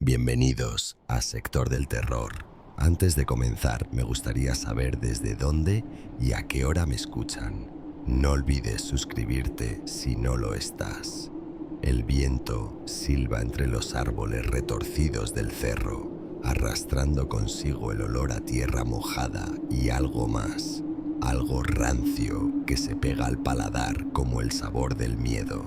Bienvenidos a Sector del Terror. Antes de comenzar, me gustaría saber desde dónde y a qué hora me escuchan. No olvides suscribirte si no lo estás. El viento silba entre los árboles retorcidos del cerro, arrastrando consigo el olor a tierra mojada y algo más, algo rancio que se pega al paladar como el sabor del miedo.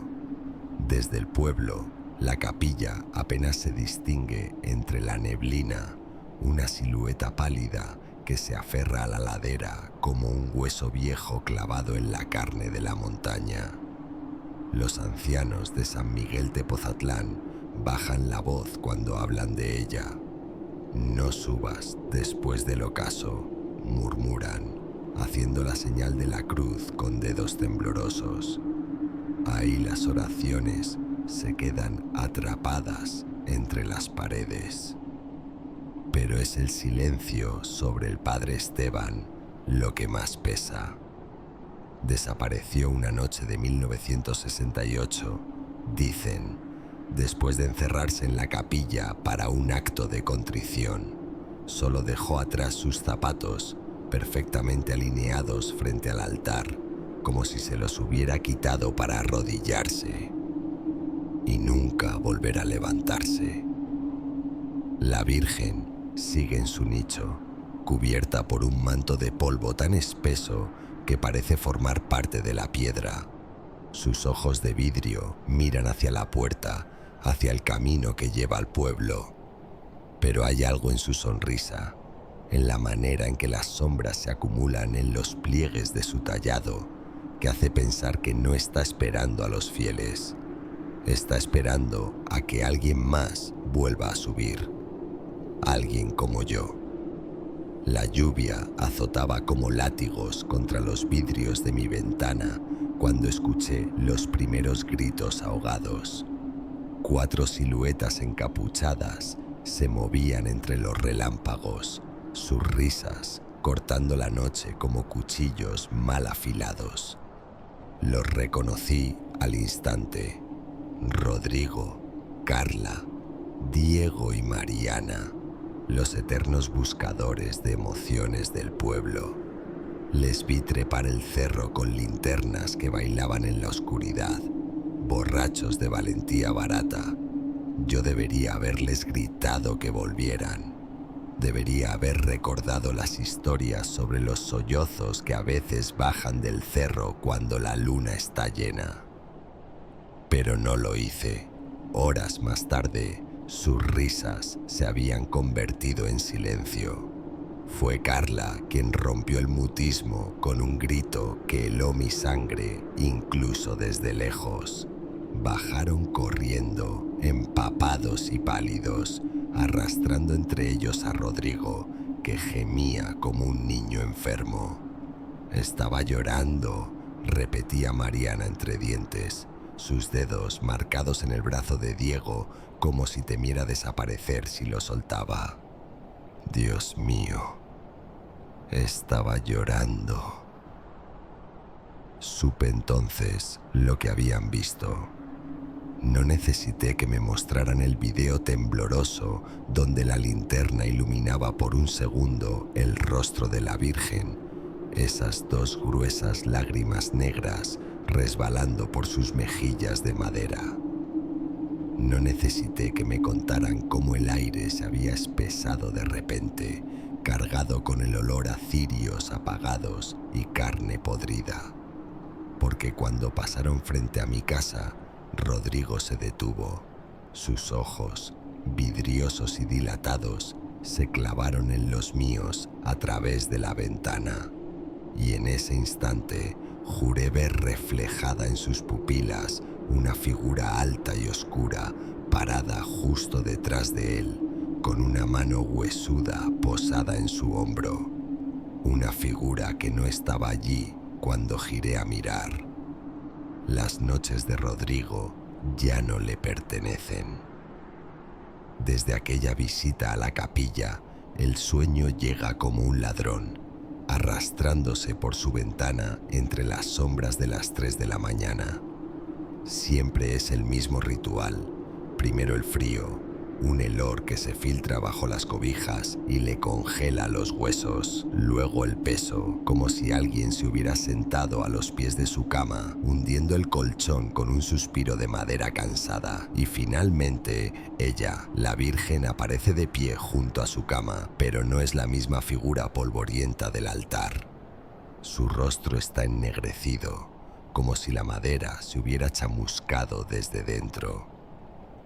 Desde el pueblo, la capilla apenas se distingue entre la neblina, una silueta pálida que se aferra a la ladera como un hueso viejo clavado en la carne de la montaña. Los ancianos de San Miguel Tepozatlán bajan la voz cuando hablan de ella. No subas después del ocaso, murmuran, haciendo la señal de la cruz con dedos temblorosos. Ahí las oraciones se quedan atrapadas entre las paredes. Pero es el silencio sobre el padre Esteban lo que más pesa. Desapareció una noche de 1968, dicen, después de encerrarse en la capilla para un acto de contrición. Solo dejó atrás sus zapatos, perfectamente alineados frente al altar, como si se los hubiera quitado para arrodillarse y nunca volver a levantarse. La Virgen sigue en su nicho, cubierta por un manto de polvo tan espeso que parece formar parte de la piedra. Sus ojos de vidrio miran hacia la puerta, hacia el camino que lleva al pueblo. Pero hay algo en su sonrisa, en la manera en que las sombras se acumulan en los pliegues de su tallado, que hace pensar que no está esperando a los fieles. Está esperando a que alguien más vuelva a subir. Alguien como yo. La lluvia azotaba como látigos contra los vidrios de mi ventana cuando escuché los primeros gritos ahogados. 4 siluetas encapuchadas se movían entre los relámpagos, sus risas cortando la noche como cuchillos mal afilados. Los reconocí al instante. Rodrigo, Carla, Diego y Mariana, los eternos buscadores de emociones del pueblo. Les vi trepar el cerro con linternas que bailaban en la oscuridad, borrachos de valentía barata. Yo debería haberles gritado que volvieran. Debería haber recordado las historias sobre los sollozos que a veces bajan del cerro cuando la luna está llena. Pero no lo hice. Horas más tarde, sus risas se habían convertido en silencio. Fue Carla quien rompió el mutismo con un grito que heló mi sangre incluso desde lejos. Bajaron corriendo, empapados y pálidos, arrastrando entre ellos a Rodrigo, que gemía como un niño enfermo. Estaba llorando, repetía Mariana entre dientes, sus dedos marcados en el brazo de Diego como si temiera desaparecer si lo soltaba. Dios mío, estaba llorando. Supe entonces lo que habían visto. No necesité que me mostraran el video tembloroso donde la linterna iluminaba por un segundo el rostro de la Virgen, esas 2 gruesas lágrimas negras resbalando por sus mejillas de madera. No necesité que me contaran cómo el aire se había espesado de repente, cargado con el olor a cirios apagados y carne podrida. Porque cuando pasaron frente a mi casa, Rodrigo se detuvo. Sus ojos, vidriosos y dilatados, se clavaron en los míos a través de la ventana. Y en ese instante juré ver reflejada en sus pupilas una figura alta y oscura parada justo detrás de él, con una mano huesuda posada en su hombro. Una figura que no estaba allí cuando giré a mirar. Las noches de Rodrigo ya no le pertenecen. Desde aquella visita a la capilla, el sueño llega como un ladrón, arrastrándose por su ventana entre las sombras de las 3 de la mañana. Siempre es el mismo ritual. Primero el frío, un helor que se filtra bajo las cobijas y le congela los huesos. Luego el peso, como si alguien se hubiera sentado a los pies de su cama, hundiendo el colchón con un suspiro de madera cansada. Y finalmente, ella, la Virgen, aparece de pie junto a su cama, pero no es la misma figura polvorienta del altar. Su rostro está ennegrecido, como si la madera se hubiera chamuscado desde dentro.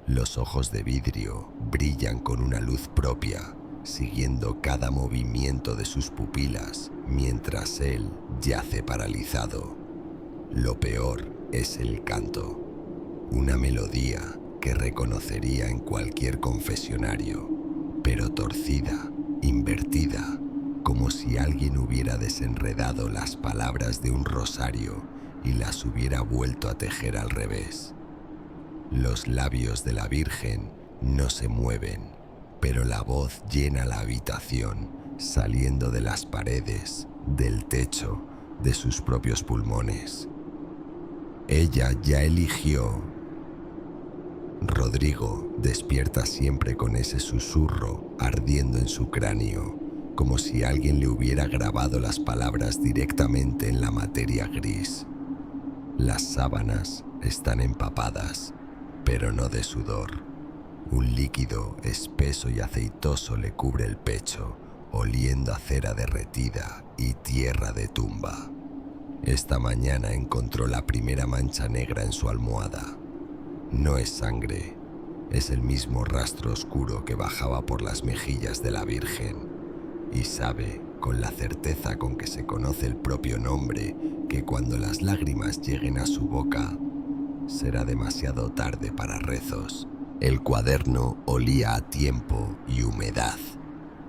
Los ojos de vidrio brillan con una luz propia, siguiendo cada movimiento de sus pupilas, mientras él yace paralizado. Lo peor es el canto, una melodía que reconocería en cualquier confesionario, pero torcida, invertida, como si alguien hubiera desenredado las palabras de un rosario y las hubiera vuelto a tejer al revés. Los labios de la Virgen no se mueven, pero la voz llena la habitación, saliendo de las paredes, del techo, de sus propios pulmones. Ella ya eligió. Rodrigo despierta siempre con ese susurro ardiendo en su cráneo, como si alguien le hubiera grabado las palabras directamente en la materia gris. Las sábanas están empapadas, pero no de sudor. Un líquido espeso y aceitoso le cubre el pecho, oliendo a cera derretida y tierra de tumba. Esta mañana encontró la primera mancha negra en su almohada. No es sangre, es el mismo rastro oscuro que bajaba por las mejillas de la Virgen. Y sabe, con la certeza con que se conoce el propio nombre, que cuando las lágrimas lleguen a su boca, será demasiado tarde para rezos. El cuaderno olía a tiempo y humedad.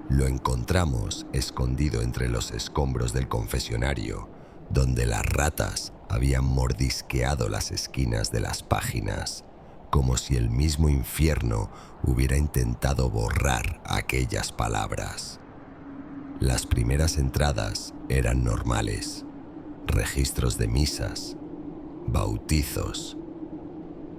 Lo encontramos escondido entre los escombros del confesionario, donde las ratas habían mordisqueado las esquinas de las páginas, como si el mismo infierno hubiera intentado borrar aquellas palabras. Las primeras entradas eran normales, registros de misas, bautizos,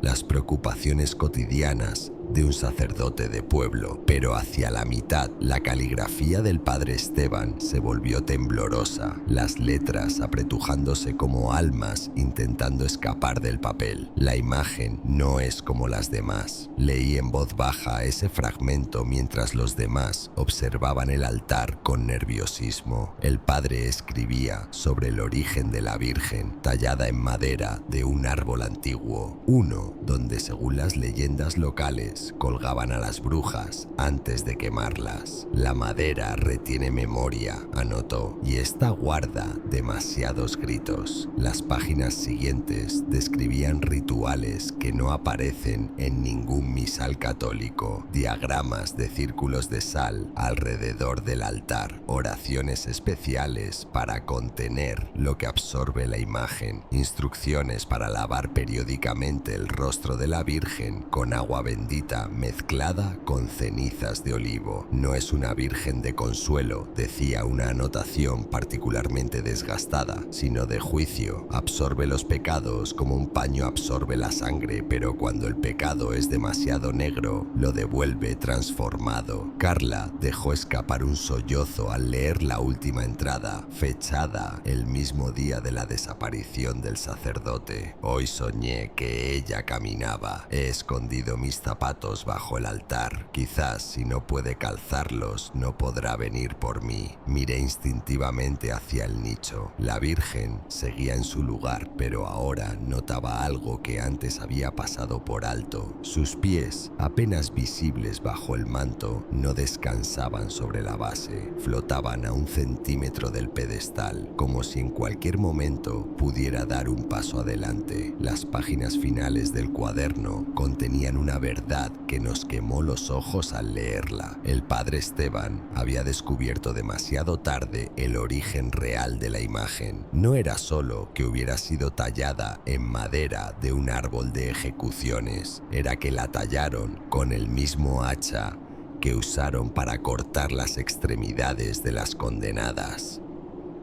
las preocupaciones cotidianas de un sacerdote de pueblo, pero hacia la mitad la caligrafía del padre Esteban se volvió temblorosa, las letras apretujándose como almas intentando escapar del papel. La imagen no es como las demás. Leí en voz baja ese fragmento mientras los demás observaban el altar con nerviosismo. El padre escribía sobre el origen de la Virgen, tallada en madera de un árbol antiguo, uno donde, según las leyendas locales, colgaban a las brujas antes de quemarlas. La madera retiene memoria, anotó, y esta guarda demasiados gritos. Las páginas siguientes describían rituales que no aparecen en ningún misal católico, diagramas de círculos de sal alrededor del altar, oraciones especiales para contener lo que absorbe la imagen, instrucciones para lavar periódicamente el rostro de la Virgen con agua bendita mezclada con cenizas de olivo. No es una Virgen de consuelo, decía una anotación particularmente desgastada, sino de juicio. Absorbe los pecados como un paño absorbe la sangre, pero cuando el pecado es demasiado negro, lo devuelve transformado. Carla dejó escapar un sollozo al leer la última entrada, fechada el mismo día de la desaparición del sacerdote. Hoy soñé que ella caminaba. He escondido mis zapatos bajo el altar. Quizás si no puede calzarlos, no podrá venir por mí. Miré instintivamente hacia el nicho. La Virgen seguía en su lugar, pero ahora notaba algo que antes había pasado por alto. Sus pies, apenas visibles bajo el manto, no descansaban sobre la base. Flotaban a 1 centímetro del pedestal, como si en cualquier momento pudiera dar un paso adelante. Las páginas finales del cuaderno contenían una verdad que nos quemó los ojos al leerla. El padre Esteban había descubierto demasiado tarde el origen real de la imagen. No era solo que hubiera sido tallada en madera de un árbol de ejecuciones, era que la tallaron con el mismo hacha que usaron para cortar las extremidades de las condenadas.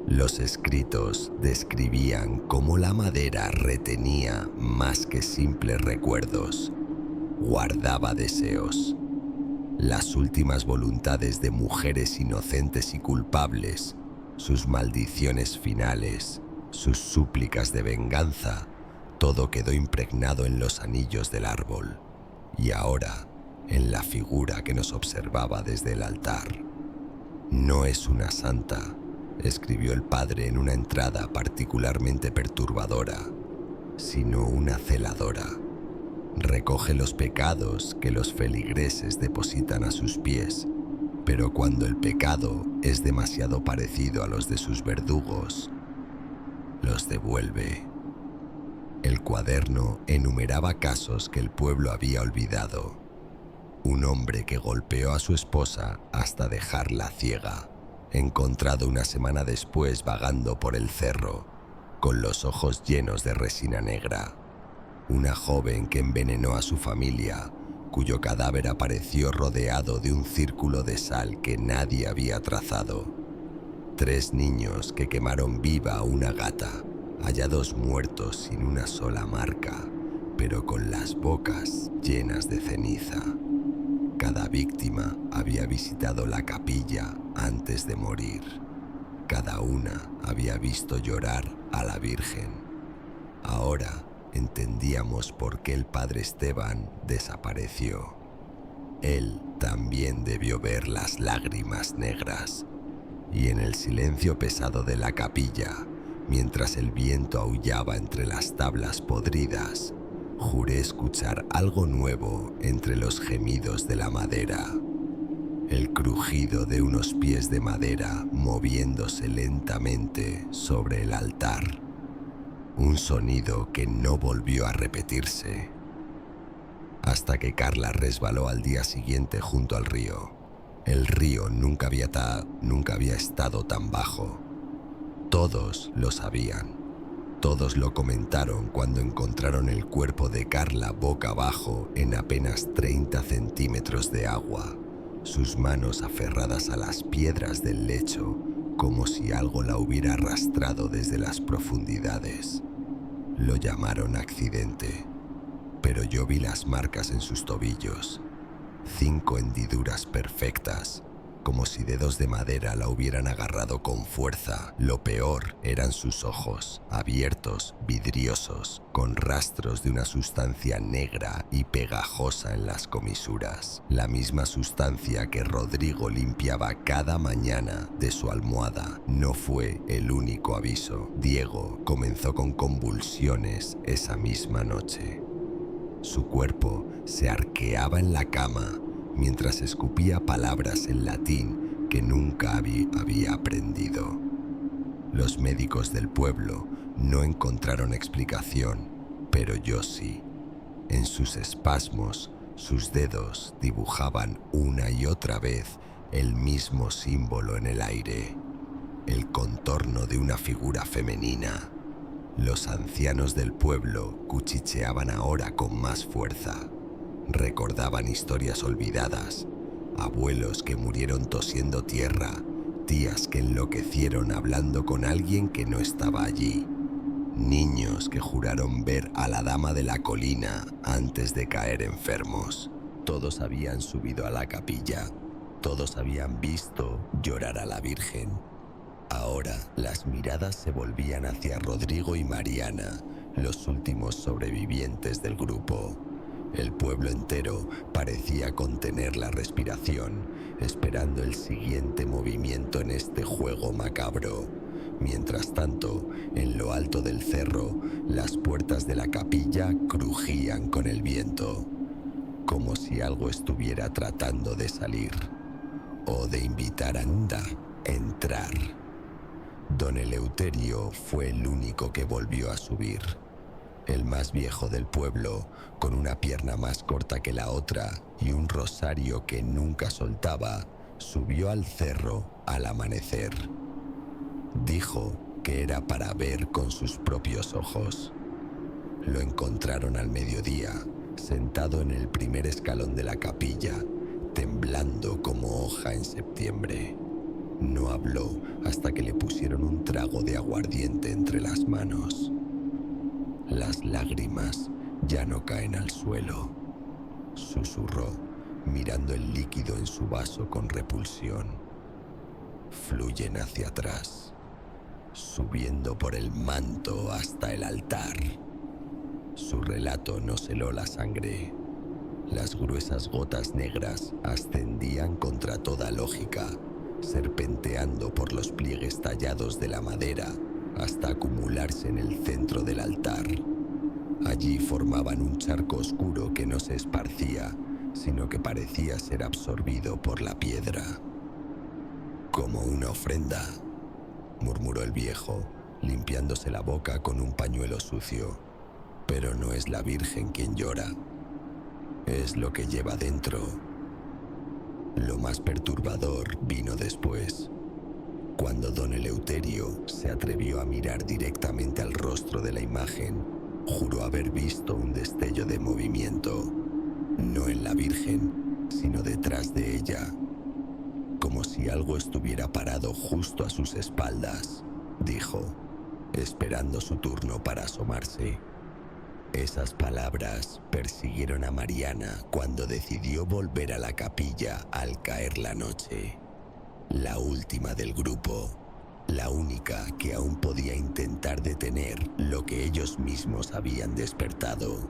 Los escritos describían cómo la madera retenía más que simples recuerdos, guardaba deseos. las últimas voluntades de mujeres inocentes y culpables, sus maldiciones finales, sus súplicas de venganza, todo quedó impregnado en los anillos del árbol y ahora en la figura que nos observaba desde el altar. No es una santa, escribió el padre en una entrada particularmente perturbadora, sino una celadora. Recoge los pecados que los feligreses depositan a sus pies, pero cuando el pecado es demasiado parecido a los de sus verdugos, los devuelve. El cuaderno enumeraba casos que el pueblo había olvidado. Un hombre que golpeó a su esposa hasta dejarla ciega, encontrado una semana después vagando por el cerro, con los ojos llenos de resina negra. Una joven que envenenó a su familia, cuyo cadáver apareció rodeado de un círculo de sal que nadie había trazado. 3 niños que quemaron viva a una gata, hallados muertos sin una sola marca, pero con las bocas llenas de ceniza. Cada víctima había visitado la capilla antes de morir. Cada una había visto llorar a la Virgen. Ahora entendíamos por qué el padre Esteban desapareció. Él también debió ver las lágrimas negras, y en el silencio pesado de la capilla, mientras el viento aullaba entre las tablas podridas, juré escuchar algo nuevo entre los gemidos de la madera. El crujido de unos pies de madera moviéndose lentamente sobre el altar. Un sonido que no volvió a repetirse. Hasta que Carla resbaló al día siguiente junto al río. El río nunca había estado tan bajo. Todos lo sabían. Todos lo comentaron cuando encontraron el cuerpo de Carla boca abajo en apenas 30 centímetros de agua, sus manos aferradas a las piedras del lecho, como si algo la hubiera arrastrado desde las profundidades. Lo llamaron accidente, pero yo vi las marcas en sus tobillos, 5 hendiduras perfectas, como si dedos de madera la hubieran agarrado con fuerza. Lo peor eran sus ojos, abiertos, vidriosos, con rastros de una sustancia negra y pegajosa en las comisuras. La misma sustancia que Rodrigo limpiaba cada mañana de su almohada. No fue el único aviso. Diego comenzó con convulsiones esa misma noche. Su cuerpo se arqueaba en la cama mientras escupía palabras en latín que nunca había aprendido. Los médicos del pueblo no encontraron explicación, pero yo sí. En sus espasmos, sus dedos dibujaban una y otra vez el mismo símbolo en el aire, el contorno de una figura femenina. Los ancianos del pueblo cuchicheaban ahora con más fuerza. Recordaban historias olvidadas, abuelos que murieron tosiendo tierra, tías que enloquecieron hablando con alguien que no estaba allí, niños que juraron ver a la dama de la colina antes de caer enfermos. Todos habían subido a la capilla, todos habían visto llorar a la Virgen. Ahora las miradas se volvían hacia Rodrigo y Mariana, los últimos sobrevivientes del grupo. El pueblo entero parecía contener la respiración, esperando el siguiente movimiento en este juego macabro. Mientras tanto, en lo alto del cerro, las puertas de la capilla crujían con el viento, como si algo estuviera tratando de salir, o de invitar a Anda a entrar. Don Eleuterio fue el único que volvió a subir. El más viejo del pueblo, con una pierna más corta que la otra y un rosario que nunca soltaba, subió al cerro al amanecer. Dijo que era para ver con sus propios ojos. Lo encontraron al mediodía, sentado en el primer escalón de la capilla, temblando como hoja en septiembre. No habló hasta que le pusieron un trago de aguardiente entre las manos. Las lágrimas ya no caen al suelo, susurró, mirando el líquido en su vaso con repulsión. Fluyen hacia atrás, subiendo por el manto hasta el altar. Su relato nos heló la sangre. Las gruesas gotas negras ascendían contra toda lógica, serpenteando por los pliegues tallados de la madera hasta acumularse en el centro del altar. Allí formaban un charco oscuro que no se esparcía, sino que parecía ser absorbido por la piedra. «Como una ofrenda», murmuró el viejo, limpiándose la boca con un pañuelo sucio. «Pero no es la Virgen quien llora, es lo que lleva dentro». Lo más perturbador vino después, cuando don Eleuterio se atrevió a mirar directamente al rostro de la imagen. Juró haber visto un destello de movimiento, no en la Virgen, sino detrás de ella, como si algo estuviera parado justo a sus espaldas, dijo, esperando su turno para asomarse. Esas palabras persiguieron a Mariana cuando decidió volver a la capilla al caer la noche. La última del grupo, la única que aún podía intentar detener lo que ellos mismos habían despertado.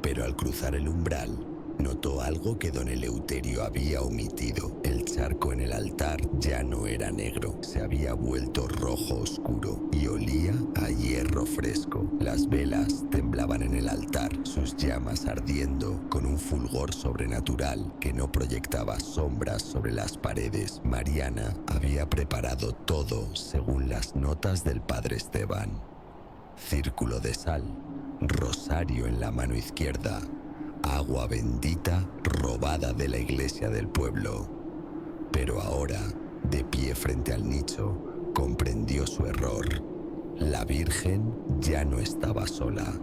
Pero al cruzar el umbral, notó algo que don Eleuterio había omitido. El charco en el altar ya no era negro, se había vuelto rojo oscuro y olía a hierro fresco. Las velas temblaban en el altar, sus llamas ardiendo con un fulgor sobrenatural que no proyectaba sombras sobre las paredes. Mariana había preparado todo según las notas del padre Esteban. Círculo de sal, rosario en la mano izquierda, agua bendita robada de la iglesia del pueblo. Pero ahora, de pie frente al nicho, comprendió su error. La Virgen ya no estaba sola.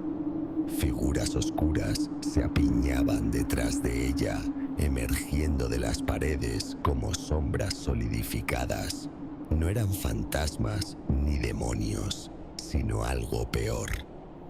Figuras oscuras se apiñaban detrás de ella, emergiendo de las paredes como sombras solidificadas. No eran fantasmas ni demonios, sino algo peor,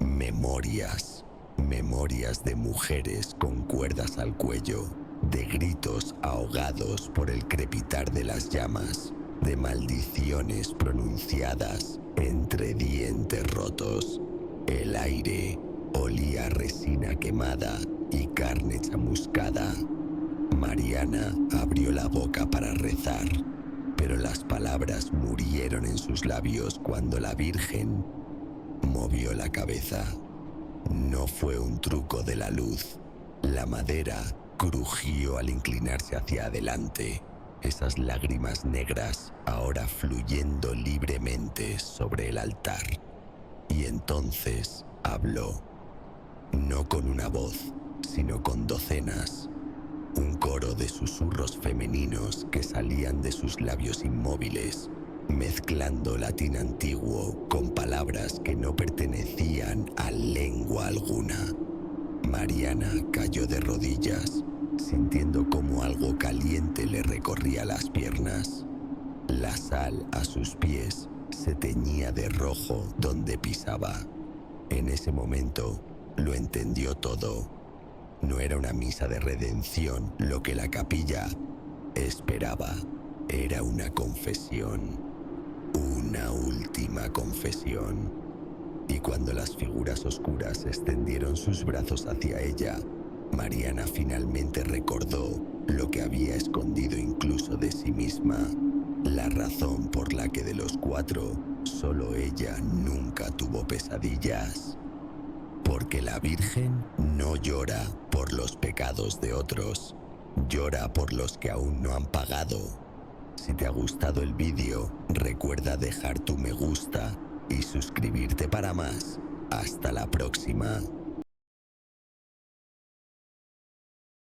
memorias. Memorias de mujeres con cuerdas al cuello, de gritos ahogados por el crepitar de las llamas, de maldiciones pronunciadas entre dientes rotos. El aire olía a resina quemada y carne chamuscada. Mariana abrió la boca para rezar, pero las palabras murieron en sus labios cuando la Virgen movió la cabeza. No fue un truco de la luz. La madera crujió al inclinarse hacia adelante, esas lágrimas negras ahora fluyendo libremente sobre el altar. Y entonces habló, no con una voz, sino con docenas. Un coro de susurros femeninos que salían de sus labios inmóviles, mezclando latín antiguo con palabras que no pertenecían a lengua alguna. Mariana cayó de rodillas, sintiendo como algo caliente le recorría las piernas. La sal a sus pies se teñía de rojo donde pisaba. En ese momento lo entendió todo. No era una misa de redención lo que la capilla esperaba, era una confesión. Una última confesión. Y cuando las figuras oscuras extendieron sus brazos hacia ella, Mariana finalmente recordó lo que había escondido incluso de sí misma, la razón por la que de los cuatro, solo ella nunca tuvo pesadillas. Porque la Virgen no llora por los pecados de otros, llora por los que aún no han pagado. Si te ha gustado el vídeo, recuerda dejar tu me gusta y suscribirte para más. Hasta la próxima.